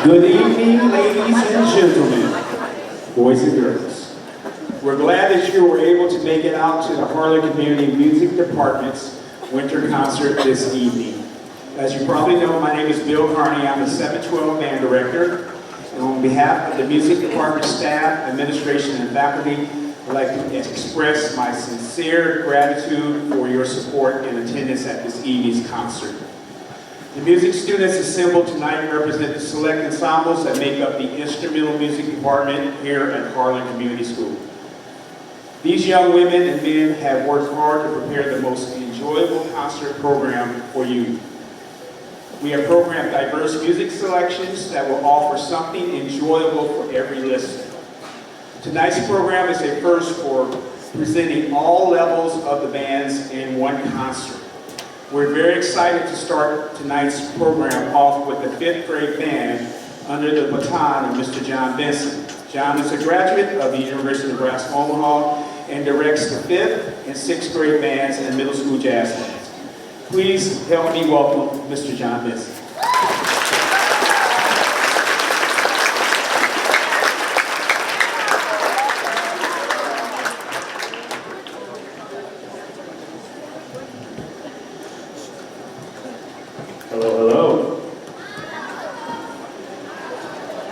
Good evening, ladies and gentlemen, boys and girls. We're glad that you were able to make it out to the Harlan Community Music Department's winter concert this evening. As you probably know, my name is Bill Carney. I'm the 712 band director. And on behalf of the music department staff, administration, and faculty, I'd like to express my sincere gratitude for your support and attendance at this evening's concert. The music students assembled tonight represent the select ensembles that make up the instrumental music department here at Harlan Community School. These young women and men have worked hard to prepare the most enjoyable concert program for you. We have programmed diverse music selections that will offer something enjoyable for every listener. Tonight's program is a first for presenting all levels of the bands in one concert. We're very excited to start tonight's program off with the 5th grade band under the baton of Mr. John Benson. John is a graduate of the University of Nebraska Omaha and directs the 5th and 6th grade bands and middle school jazz bands. Please help me welcome Mr. John Benson.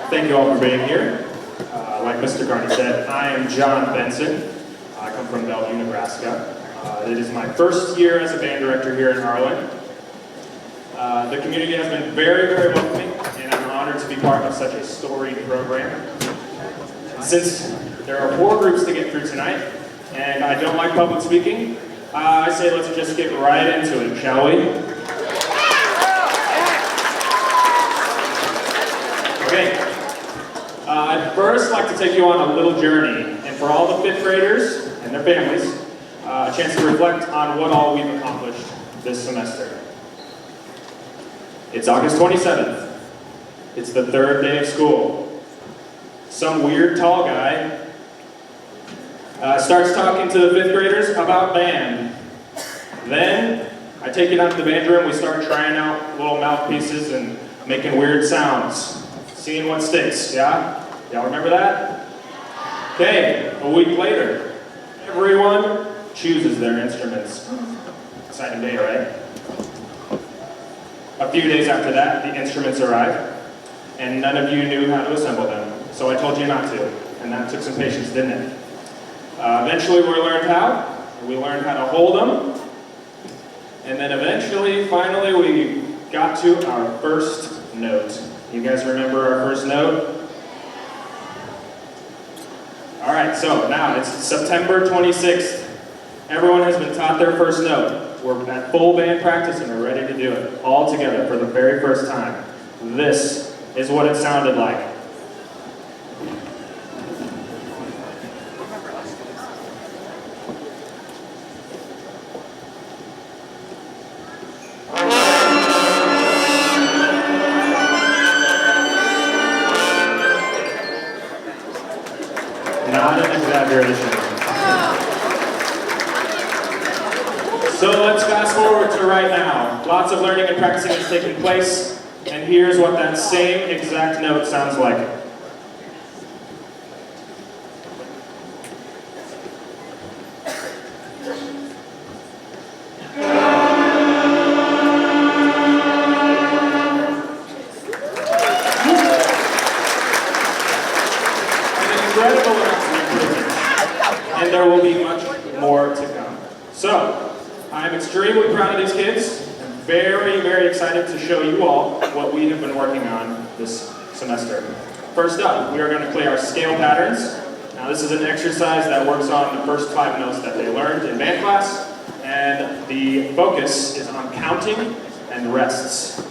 Thank you all for being here. Like Mr. Carney said, I am John Benson. I come from Bellevue, Nebraska. It is my first year as a band director here in Harlan. The community has been very, very welcoming, and I'm honored to be part of such a storied program. Since there are 4 groups to get through tonight, and I don't like public speaking, I say let's just get right into it, shall we? Okay. I'd first like to take you on a little journey, and for all the 5th graders and their families, a chance to reflect on what all we've accomplished this semester. It's August 27th. It's the 3rd day of school. Some weird tall guy starts talking to the 5th graders about band. Then, I take it out to the band room, we start trying out little mouthpieces and making weird sounds. Seeing what sticks, yeah? Y'all remember that? Okay, a week later, everyone chooses their instruments. Exciting day, right? A few days after that, the instruments arrived, and none of you knew how to assemble them, so I told you not to, and that took some patience, didn't it? Eventually we learned how. We learned how to hold them, and then eventually, finally, we got to our first note. You guys remember our first note? All right, so now it's September 26th. Everyone has been taught their first note. We're at full band practice and we're ready to do it all together for the very first time. This is what it sounded like. Not an exaggeration. So let's fast forward to right now. Lots of learning and practicing is taking place, and here's what that same exact note sounds like. And there will be much more to come. So, I'm extremely proud of these kids. I'm very, very excited to show you all what we have been working on this semester. First up, we are going to play our scale patterns. Now, this is an exercise that works on the first 5 notes that they learned in band class, and the focus is on counting and rests.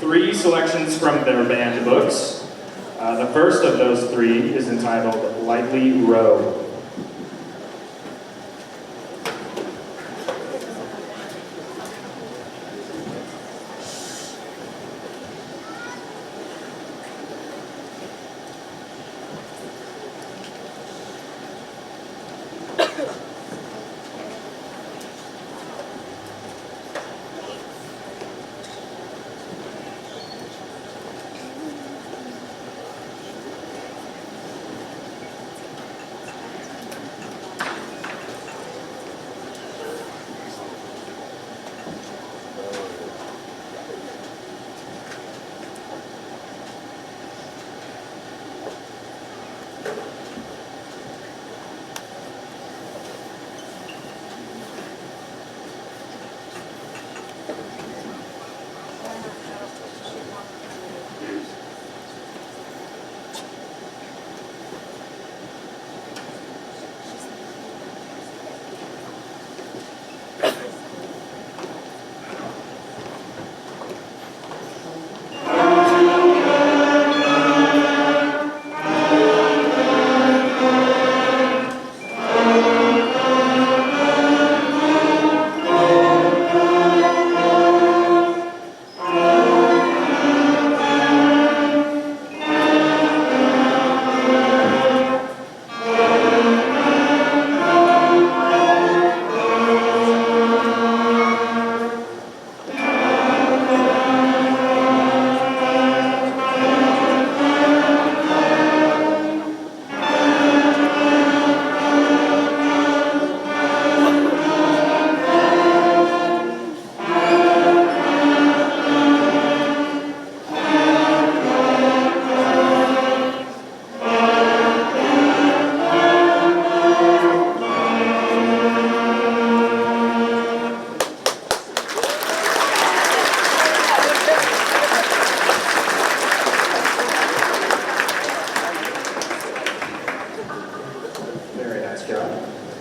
3 selections from their band books. The first of those 3 is entitled Lightly Row.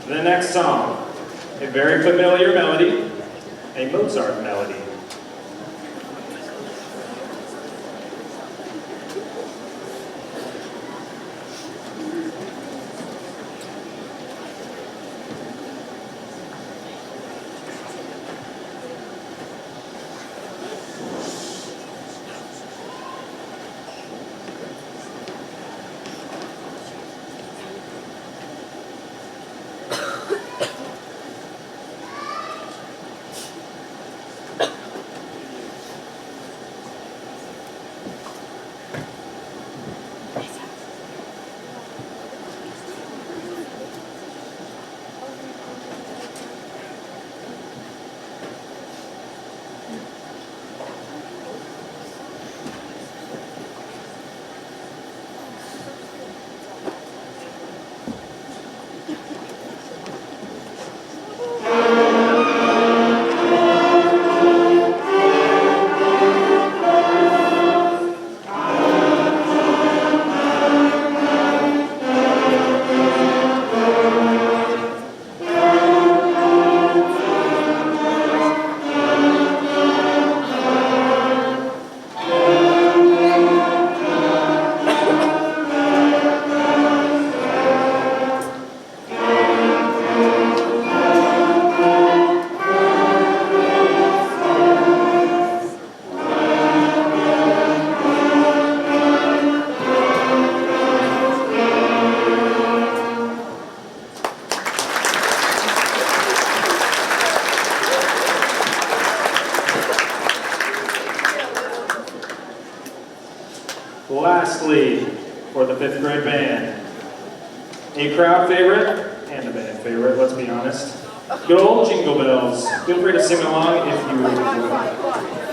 The next song, a very familiar melody, a Mozart melody. Lastly, for the 5th grade band, a crowd favorite and a band favorite, let's be honest. Good old Jingle Bells. Feel free to sing along if you would.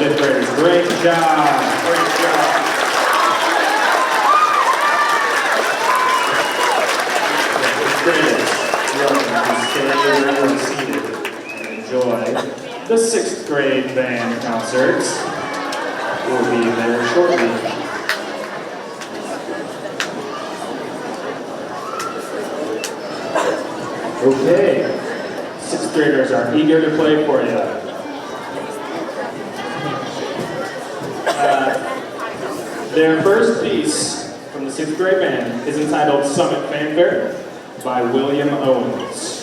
fifth graders. Great job. Great job. Fifth graders, welcome to stay where you're seated and enjoy the sixth grade band concerts. We'll be there shortly. Okay, sixth graders are eager to play for you. Their first piece from the sixth grade band is entitled Summit Fanfare by William Owens.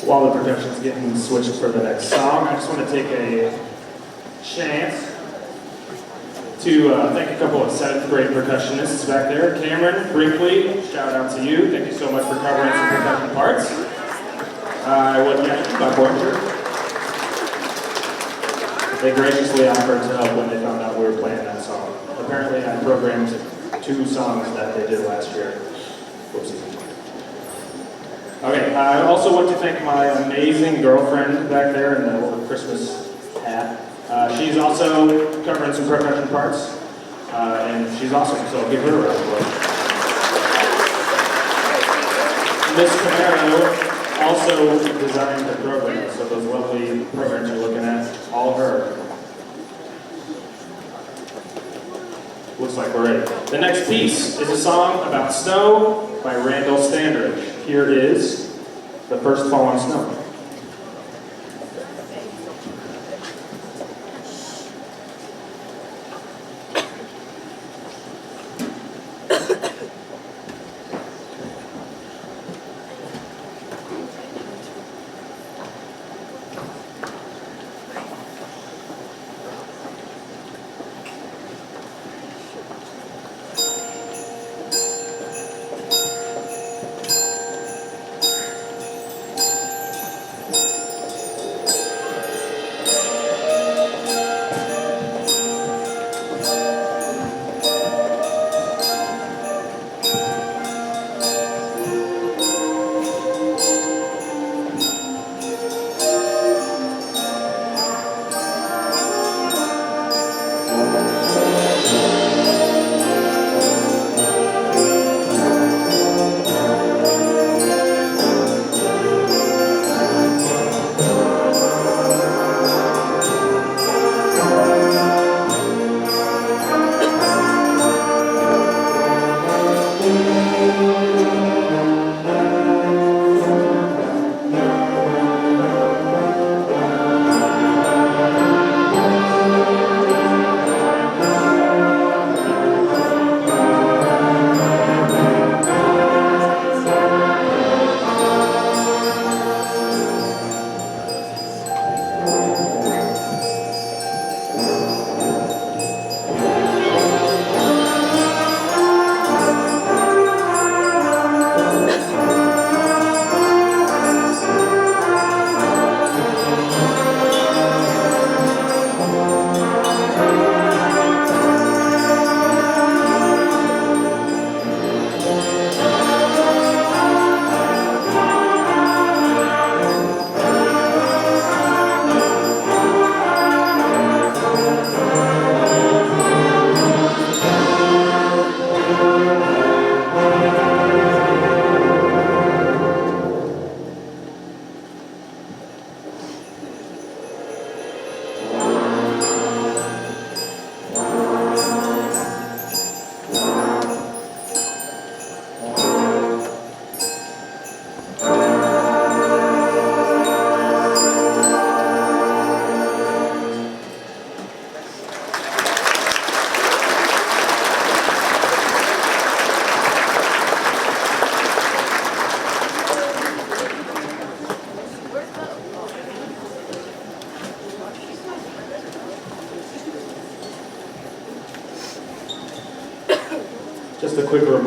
While the production's getting switched for the next song, I just want to take a chance to thank a couple of seventh grade percussionists back there. Cameron, Brinkley, shout out to you. Thank you so much for covering some percussion parts. I wasn't getting my pointer. They graciously offered to help when they found out we were playing that song. Apparently I programmed 2 songs that they did last year. Whoopsie. Okay, I also want to thank my amazing girlfriend back there in the little Christmas hat. She's also covering some percussion parts, and she's awesome, so give her a round of applause. Miss Camaro also designed the program, so those lovely programs you're looking at, all her. Looks like we're ready. The next piece is a song about snow by Randall Standridge. Here is The First Fallen Snow.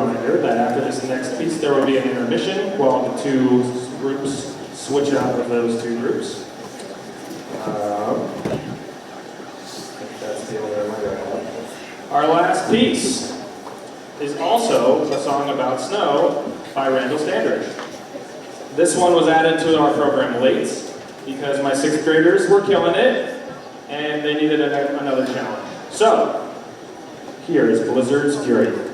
reminder that after this next piece, there will be an intermission while the two groups switch out of those two groups. I think that's the only reminder. Our last piece is also a song about snow by Randall Standridge. This one was added to our program late because my 6th graders were killing it and they needed another challenge. So, here is Blizzard's Fury.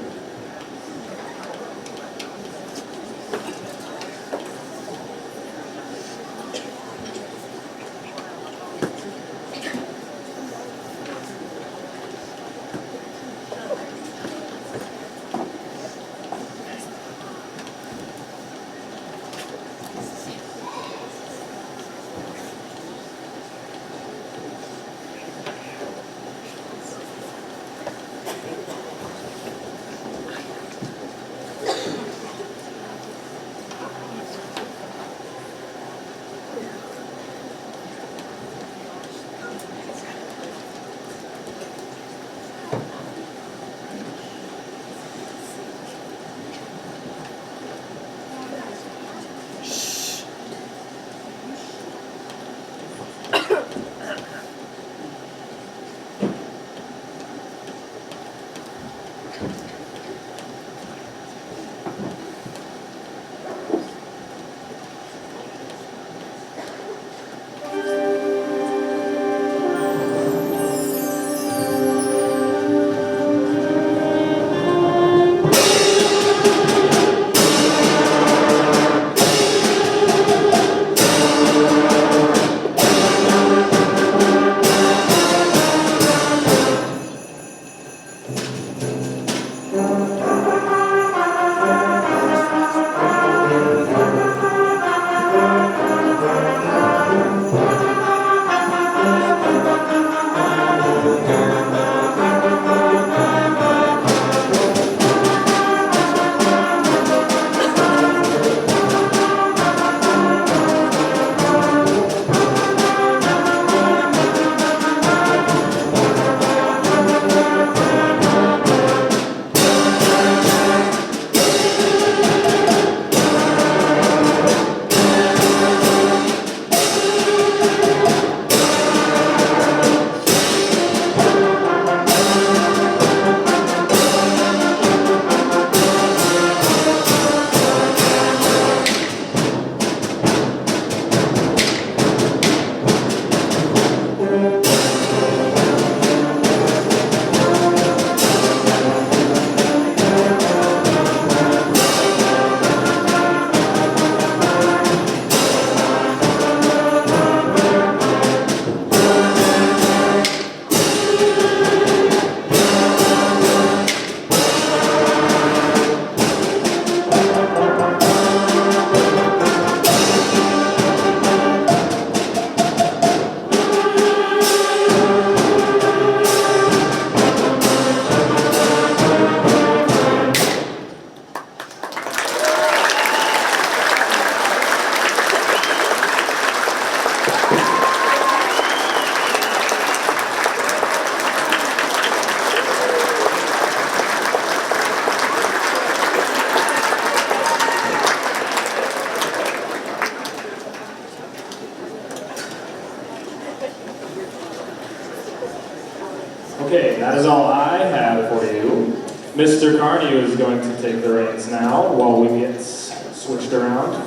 Okay, that is all I have for you. Mr. Carney is going to take the reins now while we get switched around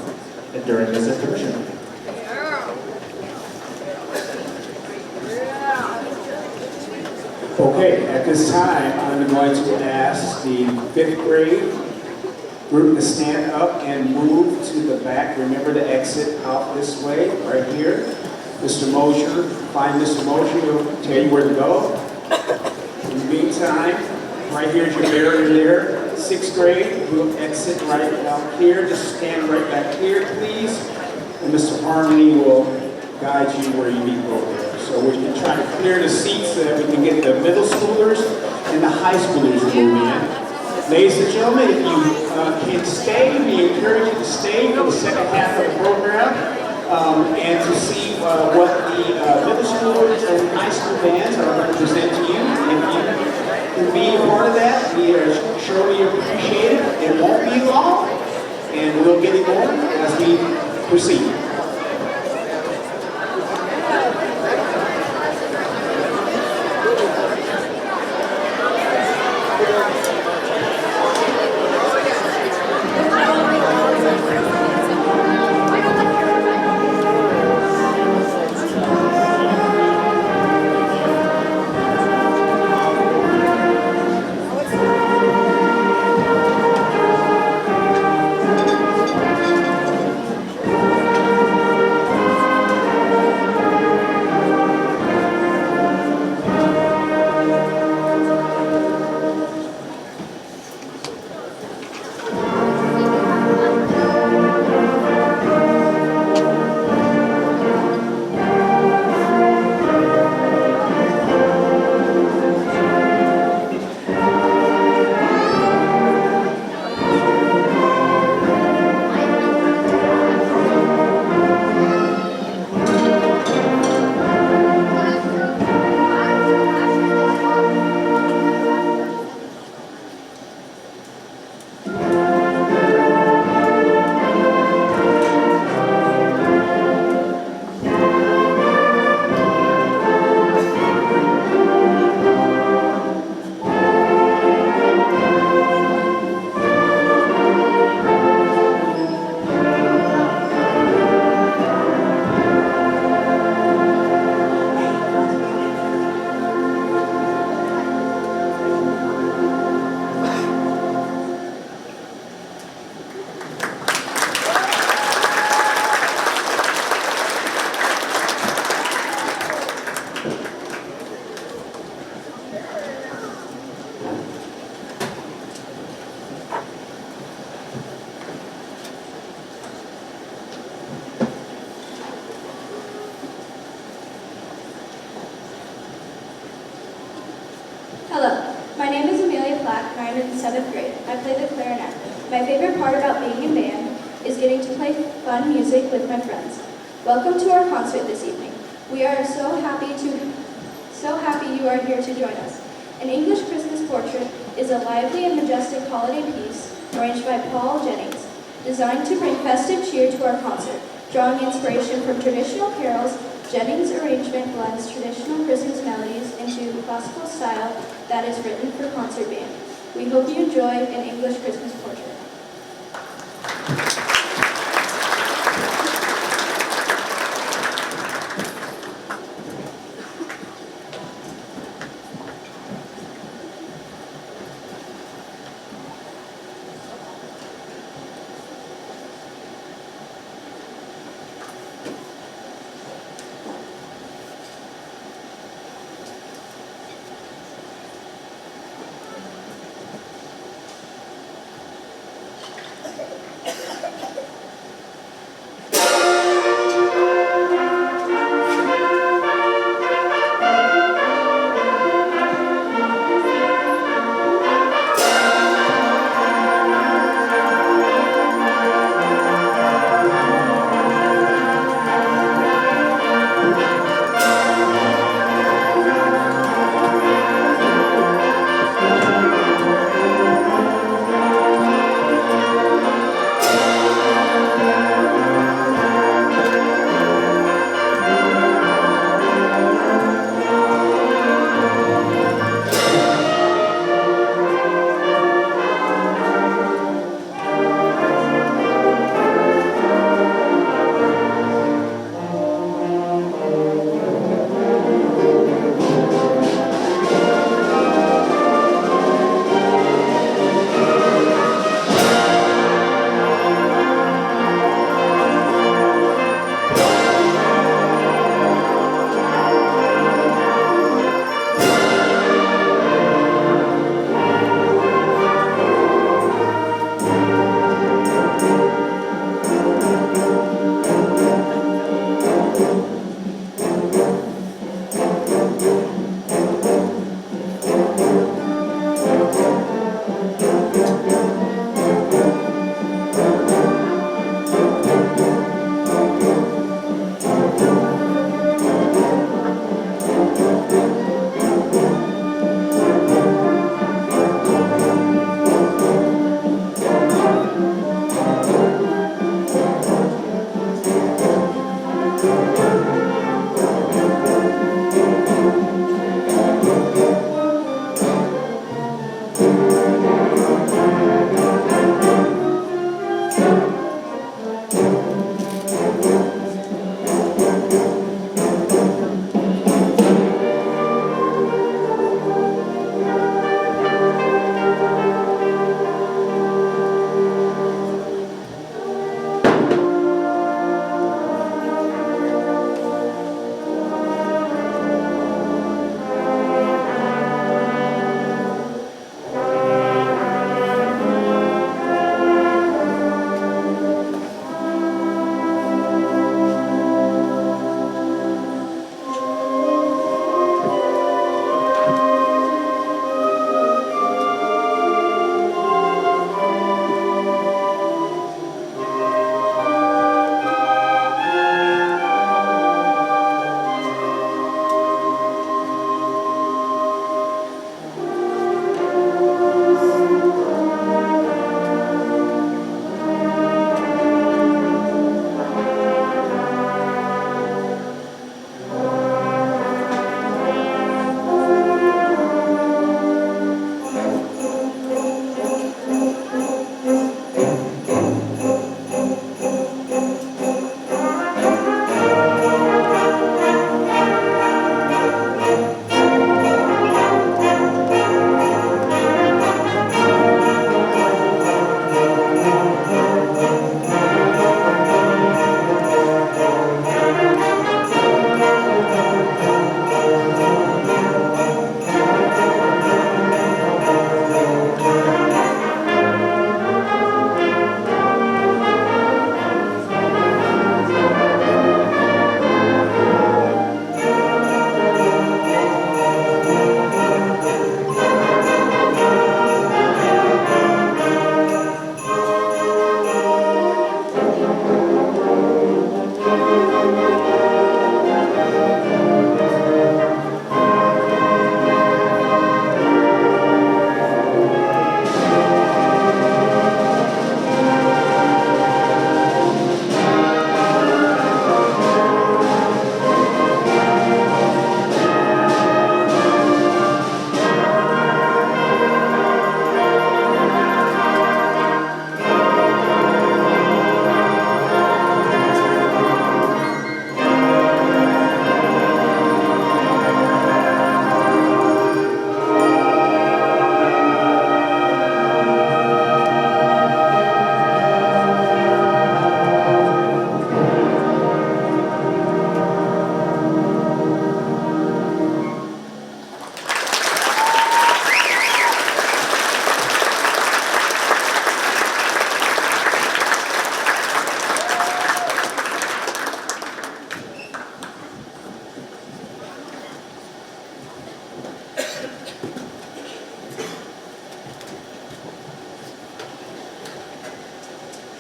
during this intermission. Okay, at this time, I'm going to ask the 5th grade group to stand up and move to the back. Remember to exit out this way, right here. Mr. Mosher, find Mr. Mosher, he'll tell you where to go. In the meantime, right here is your barrier there. 6th grade, we'll exit right out here. Just stand right back here, please. And Mr. Harlan will guide you where you need to go there. So we can try to clear the seats so that we can get the middle schoolers and the high schoolers move in. Ladies and gentlemen, if you can stay, we encourage you to stay for the second half of the program and to see what the middle schoolers and high school bands are going to present to you. If you for being a part of that. We surely appreciate it. It won't be long, and we'll get it going as we proceed. Hello, my name is Amelia Platt and I'm in the 7th grade. I play the clarinet. My favorite part about being in band is getting to play fun music with my friends. Welcome to our concert this evening. We are so happy you are here to join us. An English Christmas Portrait is a lively and majestic holiday piece arranged by Paul Jennings, designed to bring festive cheer to our concert. Drawing inspiration from traditional carols, Jennings' arrangement blends traditional Christmas melodies into classical style that is written for concert band. We hope you enjoy An English Christmas Portrait.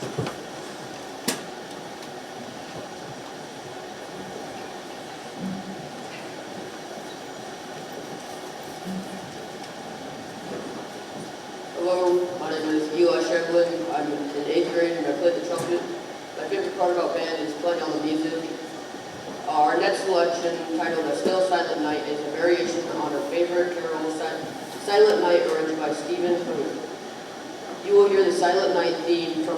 Hello, my name is Eli Shevlin. I'm in 8th grade and I play the trumpet. My favorite part about band is playing on the music. Our next selection, titled A Still Silent Night, is a variation on our favorite carol, Silent Night, arranged by Stephen Hood. You will hear the Silent Night theme from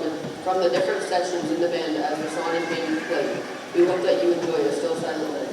the different sections in the band as the song is being played. We hope that you enjoy A Still Silent Night.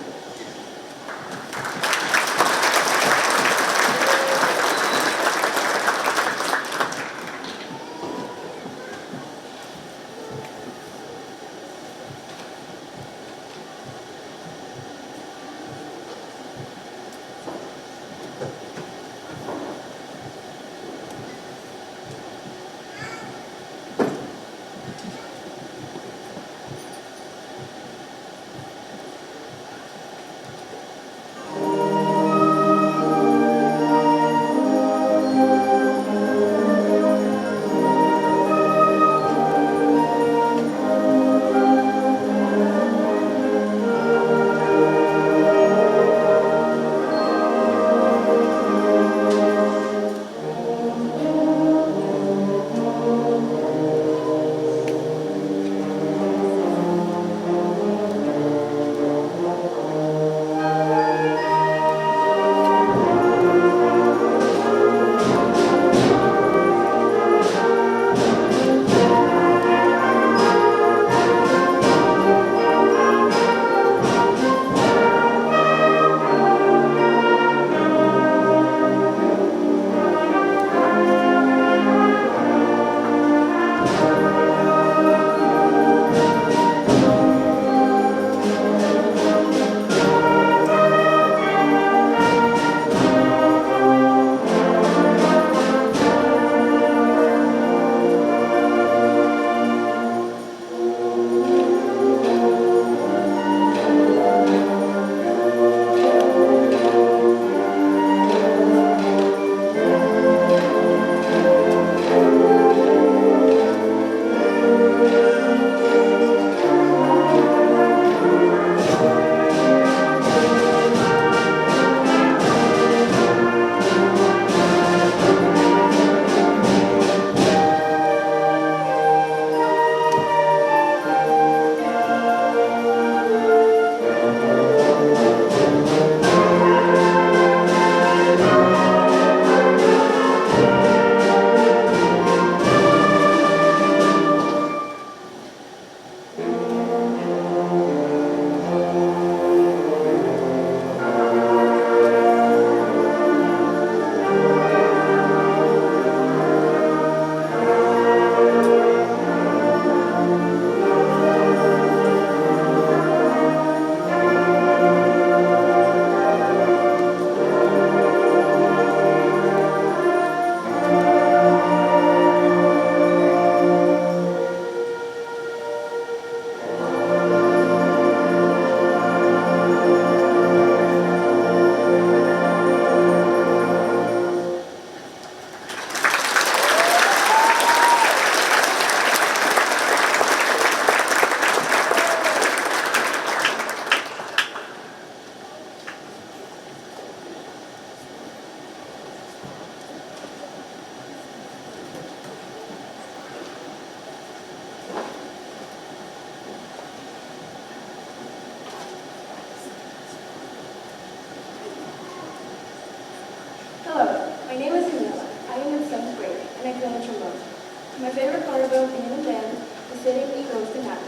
My name is Camila. I am in 7th grade, and I play the trombone. My favorite part about being in a band is sitting in rows to nap.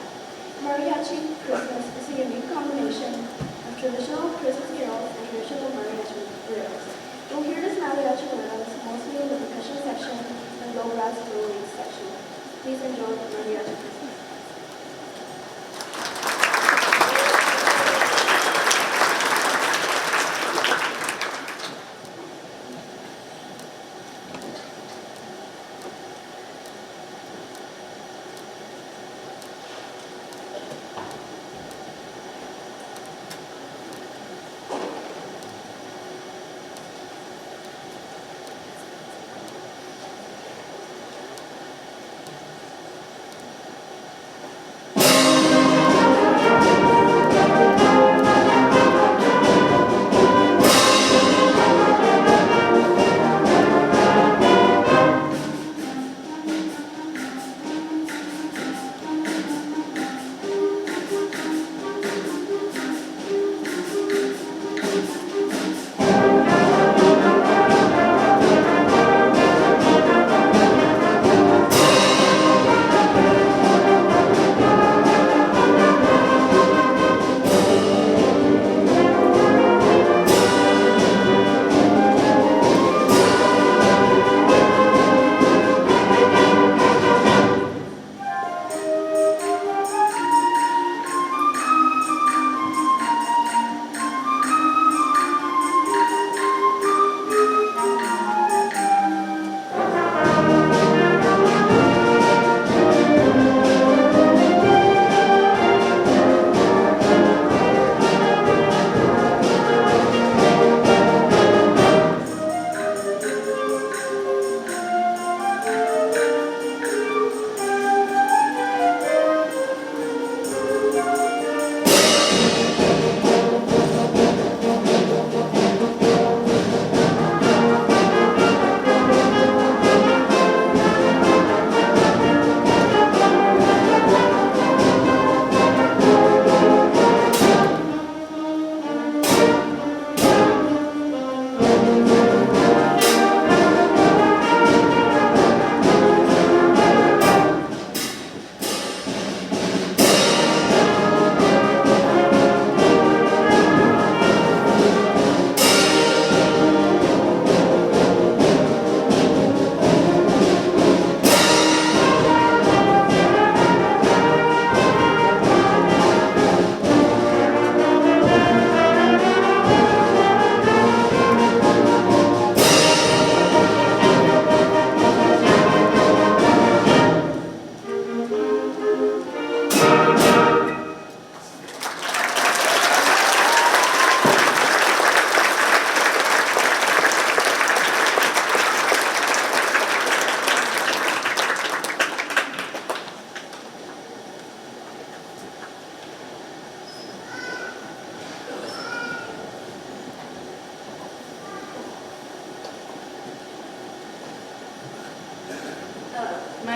Mariachi Christmas is a unique combination of traditional Christmas carols and traditional mariachi lyrics. You'll hear this mariachi lyrics mostly in the percussion section and low brass rolling section. Please enjoy Mariachi Christmas.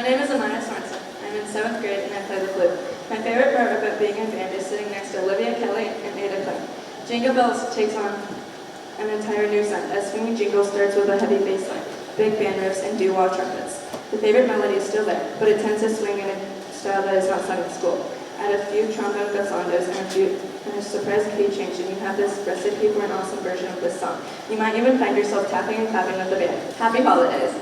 name is Amaya Sorensen. I'm in 7th grade and I play the flute. My favorite part about being in band is sitting next to Olivia Kelly and Ada Clay. Jingle Bells takes on an entire new sound as Swinging Jingle starts with a heavy bass line, big band riffs, and doo-wah trumpets. The favorite melody is still there, but it tends to swing in a style that is not sung in school. Add a few trombone glissandos and a surprise key change, and you have this recipe for an awesome version of this song. You might even find yourself tapping and clapping with the band. Happy holidays!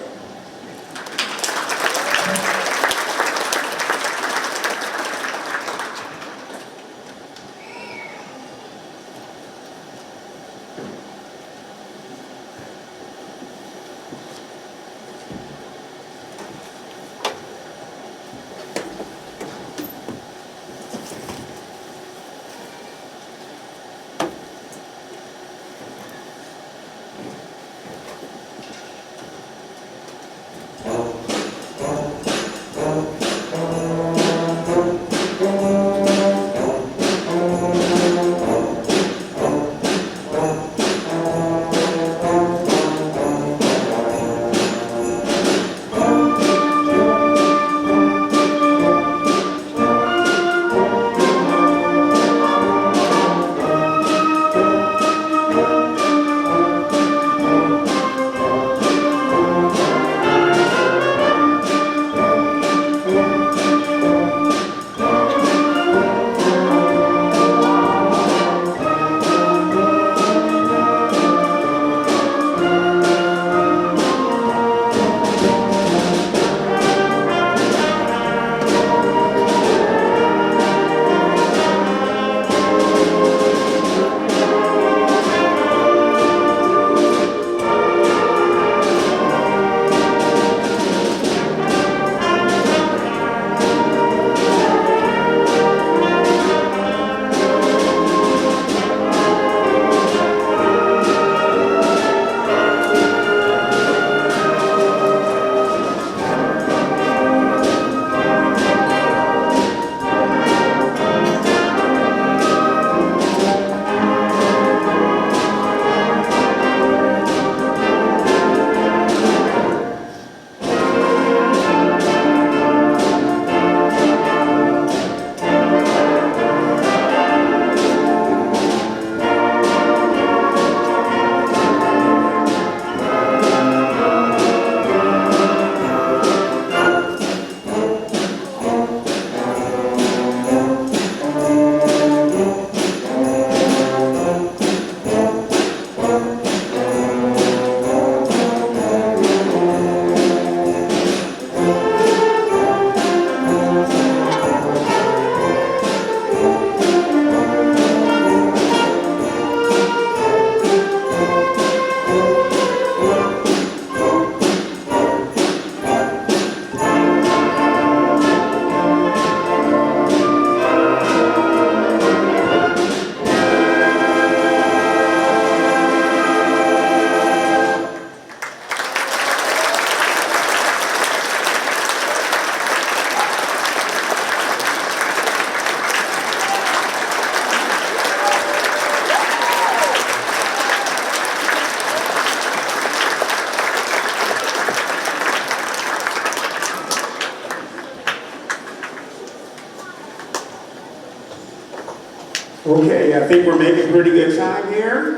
Okay, I think we're making pretty good time here.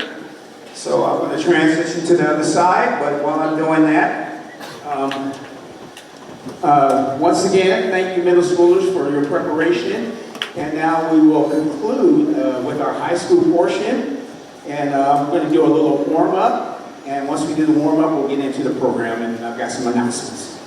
So I'm going to transition to the other side, but while I'm doing that, once again, thank you middle schoolers for your preparation. And now we will conclude with our high school portion. And I'm going to do a little warm up. And once we do the warm up, we'll get into the program. And I've got some announcements.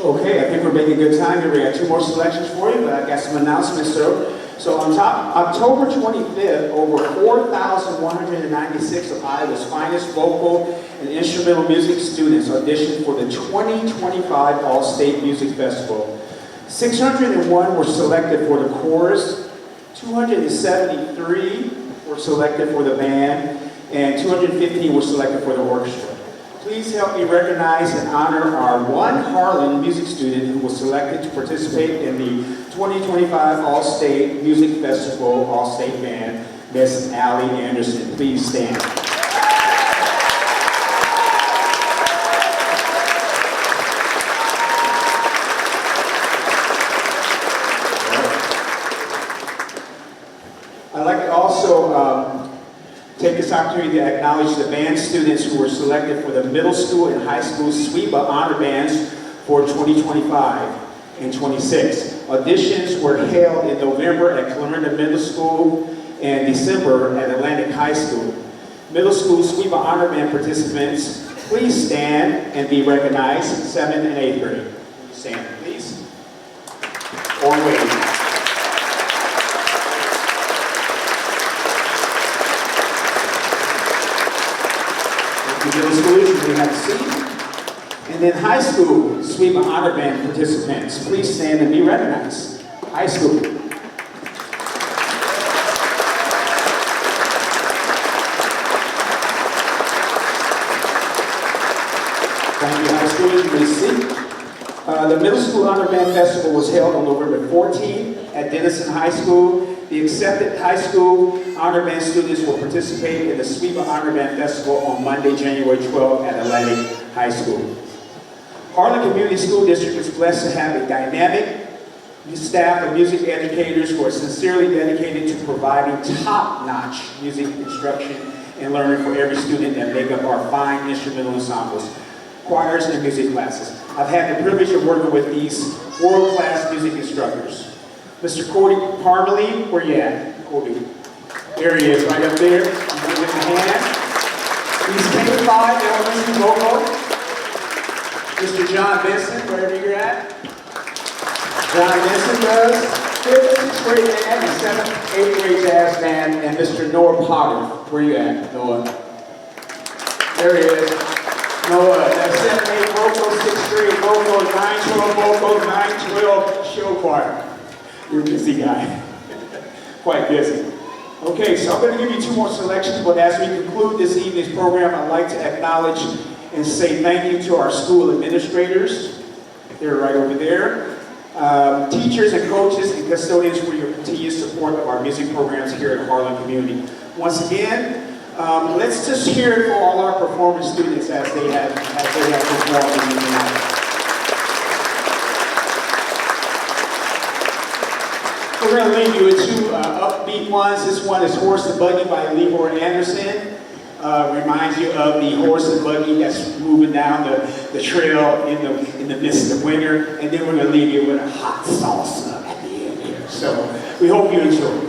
Okay, I think we're making good time here. We got two more selections for you, but I got some announcements. So on top, October 25th, over 4,196 of Iowa's finest vocal and instrumental music students auditioned for the 2025 All-State Music Festival. 601 were selected for the chorus, 273 were selected for the band, and 215 were selected for the orchestra. Please help me recognize and honor our one Harlan music student who was selected to participate in the 2025 All-State Music Festival All-State Band, Miss Allie Anderson. Please stand. I'd like to also take this opportunity to acknowledge the band students who were selected for the middle school and high school SWEBA honor bands for 2025 and 26. Auditions were held in November at Clarinda Middle School and December at Atlantic High School. Middle school SWEBA honor band participants, please stand and be recognized, 7th and 8th grade. Stand, please. Or wait. Middle schoolers, you may have a seat. And then high school SWEBA honor band participants, please stand and be recognized. High school. Thank you, high schoolers, you may sit. The Middle School Honor Band Festival was held on November 14th at Denison High School. The accepted high school honor band students will participate in the SWEBA Honor Band Festival on Monday, January 12th at Atlantic High School. Harlan Community School District is blessed to have a dynamic staff of music educators who are sincerely dedicated to providing top-notch music instruction and learning for every student that make up our fine instrumental ensembles, choirs, and music classes. I've had the privilege of working with these world-class music instructors. Mr. Cody Parmalee, where you at? Cody. There he is, right up there. You give him a hand. He's K-5 elementary vocal. Mr. John Benson, wherever you're at. John Benson does 5th, 6th grade band, and 7th, 8th grade jazz band, and Mr. Noah Potter. Where you at, Noah? There he is. Noah, that's 7th, 8th vocal, 6th grade vocal, 9-12 vocal, 9-12 show choir. You're a busy guy. Quite busy. Okay, so I'm going to give you two more selections, but as we conclude this evening's program, I'd like to acknowledge and say thank you to our school administrators. They're right over there. Teachers and coaches and custodians for your continued support of our music programs here at Harlan Community. Once again, let's just hear it for all our performance students as they have performed in the night. We're going to leave you with two upbeat ones. This one is Horse and Buggy by Leroy Anderson. Reminds you of the horse and buggy that's moving down the trail in the midst of winter. And then we're going to leave you with a hot salsa at the end here. So we hope you enjoy.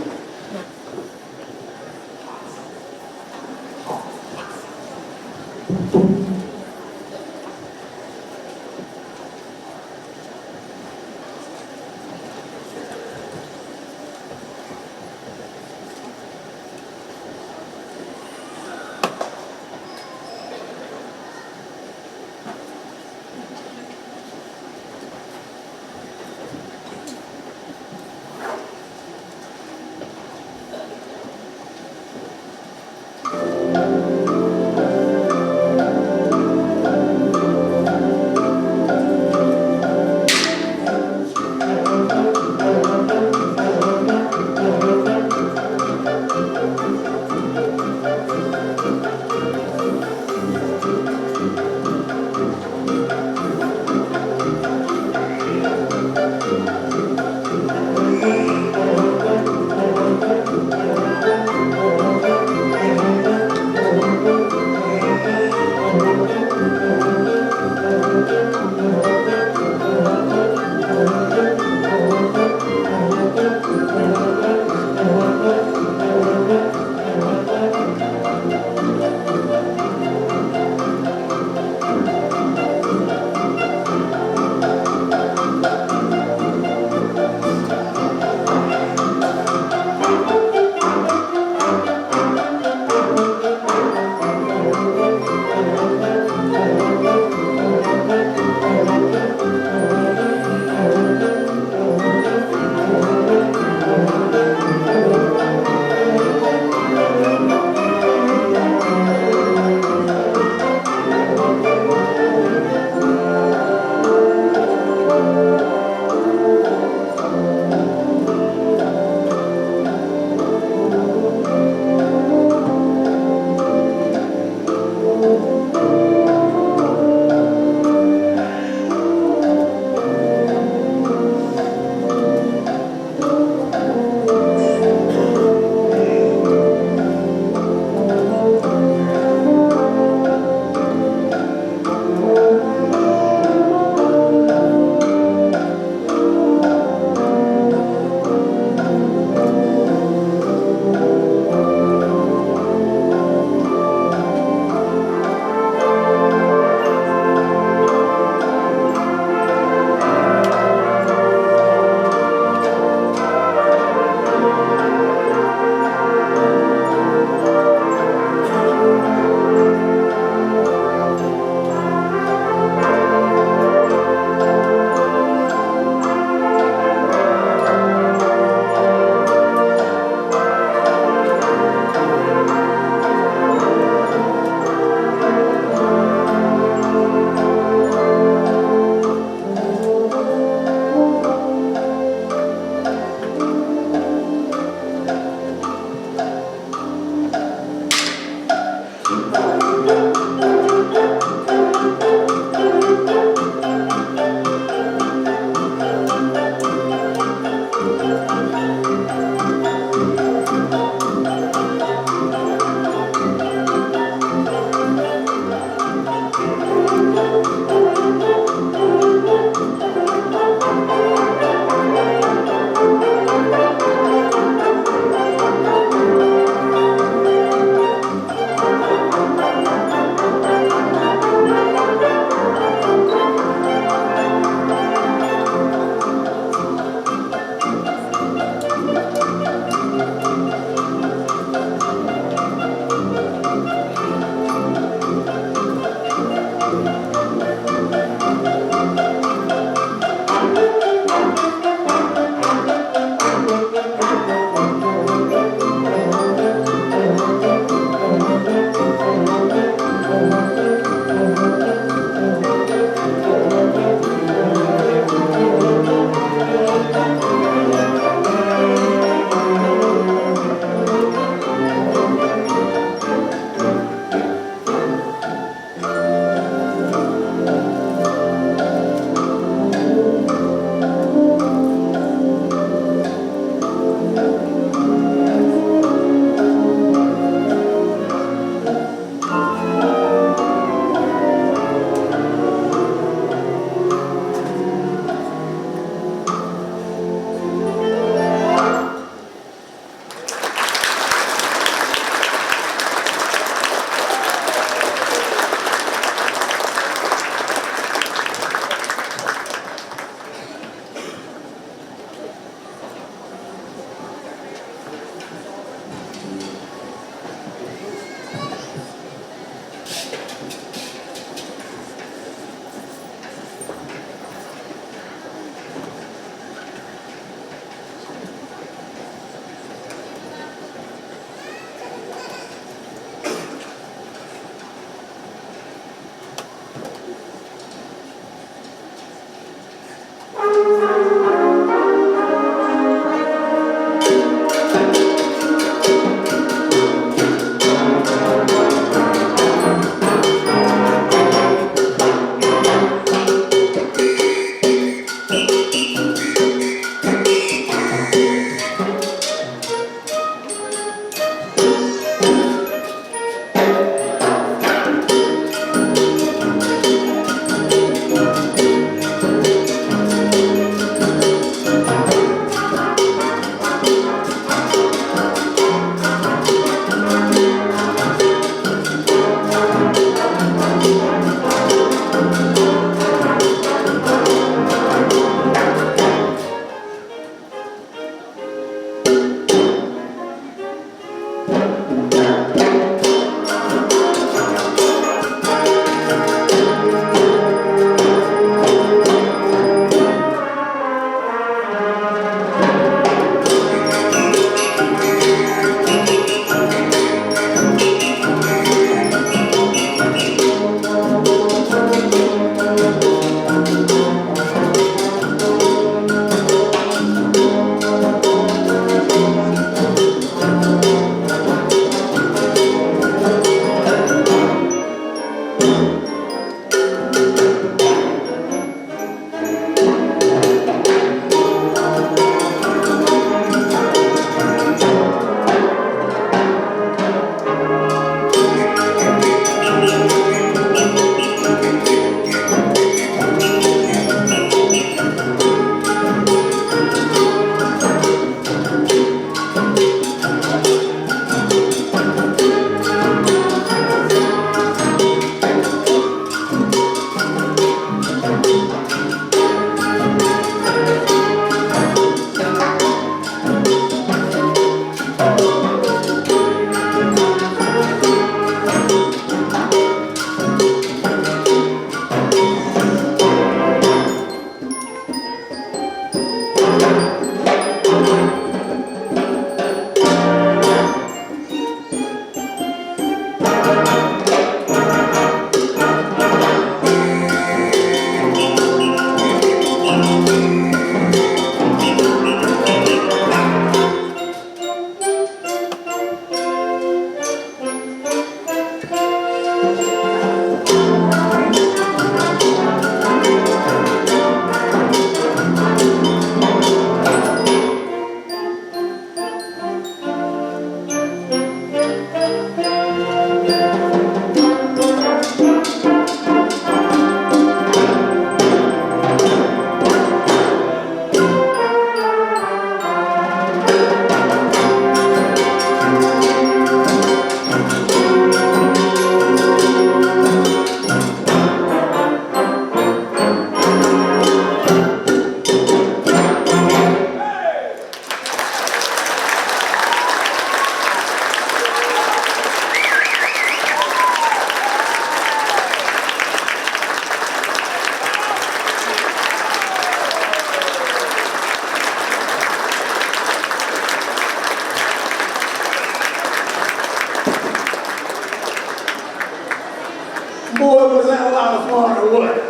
Boy, was that a lot of fun or what?